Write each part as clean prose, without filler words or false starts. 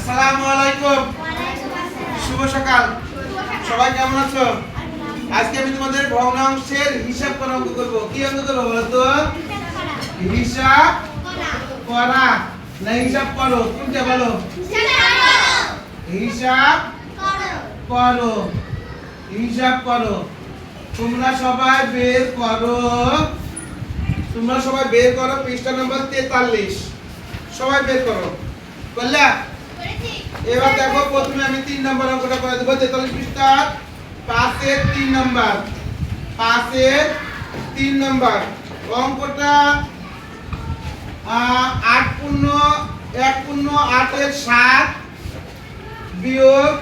আসসালামু আলাইকুম। শুভ সকাল। সবাই কেমন আছো? আজকে আমি তোমাদের ভগ্নাংশের হিসাব করা অঙ্ক করব। কি অঙ্ক করব বলো তো? হিসাব করা না হিসাব করো? কোনটা বলো? হিসাব করো। হিসাব করো। তোমরা সবাই বের করো। পৃষ্ঠা নম্বর 43। সবাই বের করো। করলা? এবার দেখো, প্রথমে আমি 3 নম্বর অঙ্কটা করে দেব। 43 পৃষ্ঠা 5 এর 3 নম্বর। 5 এর 3 নম্বর অঙ্কটা 8 পূর্ণ 1 পূর্ণ 8 এর 7 বিয়োগ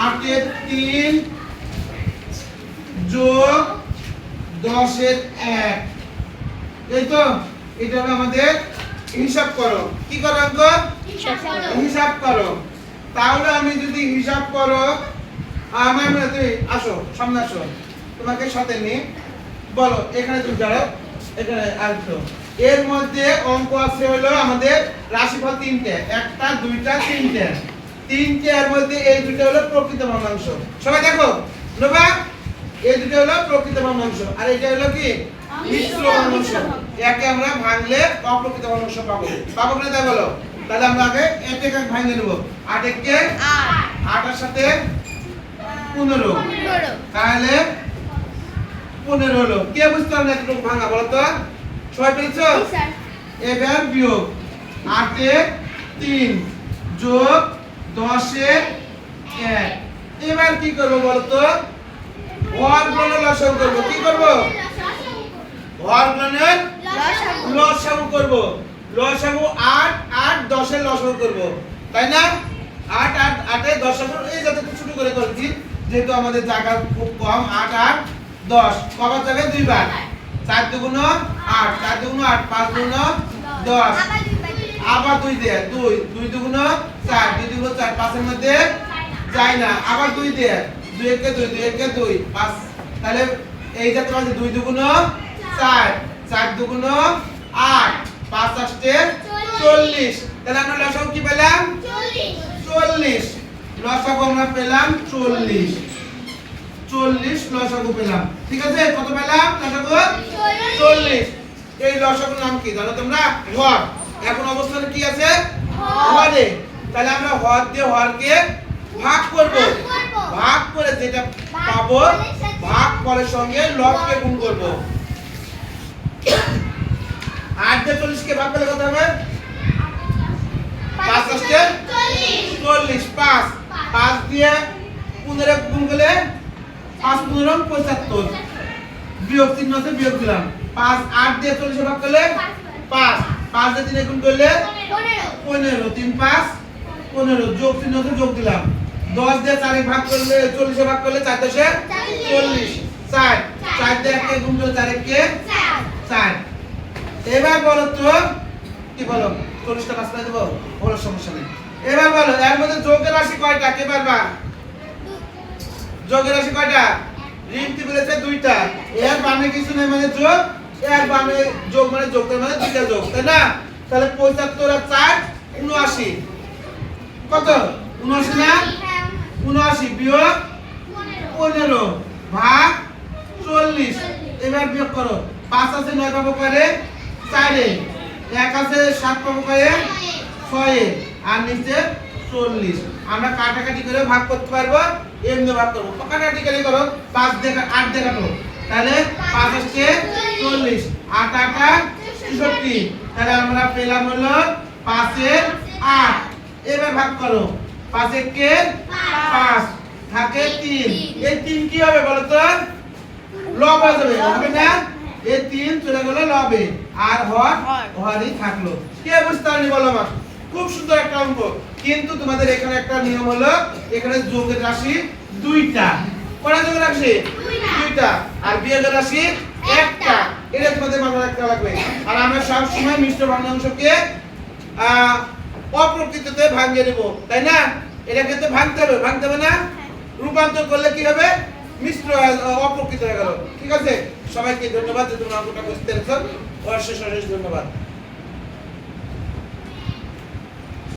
8 এর 3 যোগ 10 এর 1। এই তো, এটা হলো আমাদের হিসাব করো। কি করো অঙ্ক? হিসাব করো। তাহলে আমি যদি হিসাব করো, আমার তুই আসো, সামনে আসো, তোমাকে সাথে নিয়ে বলো। এখানে তুমি দাঁড়াও, এখানে আসো। এর মধ্যে অঙ্ক আছে হলো আমাদের রাশিফল 3টে, 1টা 2টা 3টে। 3টে এর মধ্যে এই দুটো হলো প্রকৃত ভগ্নাংশ। সবাই দেখো নোবা, এই দুটো হলো প্রকৃত ভগ্নাংশ আর এটা হলো কি মিশ্র ভগ্নাংশ। একে আমরা ভাঙলে অপ্রকৃত ভগ্নাংশ পাবো। পাবো না? তাই বলো। তাহলে আমরা আগে একে ভাঙে নেব। 8 একে 8 এর সাথে 15, তাহলে 15 হলো। কে বুঝতে পারলে এতটুকু ভাঙা বলো তো? সবাই পেরেছো? এবার বিয়োগ 8 এ 3 যোগ 10 এ 1। এবার কি করব বলো তো? হর গুণনের লসাগু করব। কি করব? হর গুণনের লসাগু করব। লসাগু 8 8 10 এর লসাগু করব, তাই না? 8 8 8 এর লসাগু এই যাতে ছোট করে করছি, যেহেতু আমাদের জায়গা খুব কম। 8 8 10 কবার জায়গায় দুইবার। 4 দুগুণ 8, 4 দুগুণ 8, 5 দুগুণ 10, আবার 2 দেয় 2, 2 দুগুণ 4, 2 দুগুণ 4, 5 এর মধ্যে যায় না, আবার 2 দেয় 2 একে 2, 2 একে 2, 5। তাহলে এই যে তোমার 2 দুগুণ 4, 4 দুগুণ 8, 5 আসছে 40। তাহলে আমরা লসাগু কি পেলাম? 40। লসাগু আমরা পেলাম 40। 40 লসাগু পেলাম। ঠিক আছে? কত পেলাম লসাগু? 40। এই লসাগুর নাম কি জানো তোমরা? হর। এখন অবস্থানে কি আছে? হরে। তাহলে আমরা হর দিয়ে হরকে ভাগ করব। ভাগ করে যেটা পাবো, ভাগ করার সঙ্গে লবকে গুণ করব। 8 দিয়ে 40 কে ভাগ করলে কত হবে? 5 আসছে 40। 5 দিয়ে 15 গুণ করলে 5 15 75। বিয়োগ চিহ্ন আছে, বিয়োগ দিলাম। 5 8 দিয়ে 40 ভাগ করলে 5, 5 দিয়ে 3 গুণ করলে 15, 3 5 15, যোগ চিহ্ন আছে, যোগ দিলাম। 10 দিয়ে 4 ভাগ করলে 40 ভাগ করলে 4 10 40, 4 4 দিয়ে 1 গুণ করলে 4 1 4। এবার বলো তো, কি বলো? 40টা 5 করে দেব, বলো, সমস্যা নেই। এবার বলো এর মধ্যে যোগের রাশি কয়টা? কে পারবা? যোগের রাশি কয়টা? রিমতি বলেছে 2টা। এর বামে কিছু নেই মানে যোগ, এর বামে যোগ মানে যোগ, তার মানে 2টা যোগ, তাই না? তাহলে 75 আর 4 79। কত? 79 না? 79 বিয়োগ 15 ভাগ 40। এবার বিয়োগ করো। 5 আছে 9 পাবো করে 4 এ, 1 আছে 7 পাবো করে 6 এ, আর নিচে 40। আমরা কাটাকাটি করে ভাগ করতে পারবো, এমনি ভাগ করব। কাটাকাটি করে করো। 5 দিয়ে 8 দিয়ে কাটো, তাহলে 5 আসছে 40, 8 8 64। তাহলে আমরা পেলাম হলো 5 এর 8। এবার ভাগ করো। 5 একে 5 থাকে 3। এই 3 কি হবে বলো তো? লব হয়ে যাবে, হবে না? এই 3 চলে গেল লবে, আর হরই থাকলো। কে বুঝতে পারনি বলো আমার? খুব সুন্দর একটা অঙ্ক। কিন্তু তোমাদের এখানে একটা নিয়ম হলো, এখানে যোগের রাশি 2টা। কয়টা যোগের রাশি? 2টা। আর বিয়োগের রাশি 1টা। এটা তোমাদের মনে রাখতে লাগবে। আর আমরা সব সময় মিশ্র ভগ্নাংশকে অপ্রকৃততে ভাঙিয়ে দেব, তাই না? এটাকে তো ভাঙতে হবে না? রূপান্তর করলে কি হবে? মিশ্র অপ্রকৃত হয়ে গেল। ঠিক আছে? সবাইকে ধন্যবাদ যে তোমরা অঙ্কটা বুঝতে পেরেছো। অশেষ অশেষ ধন্যবাদ।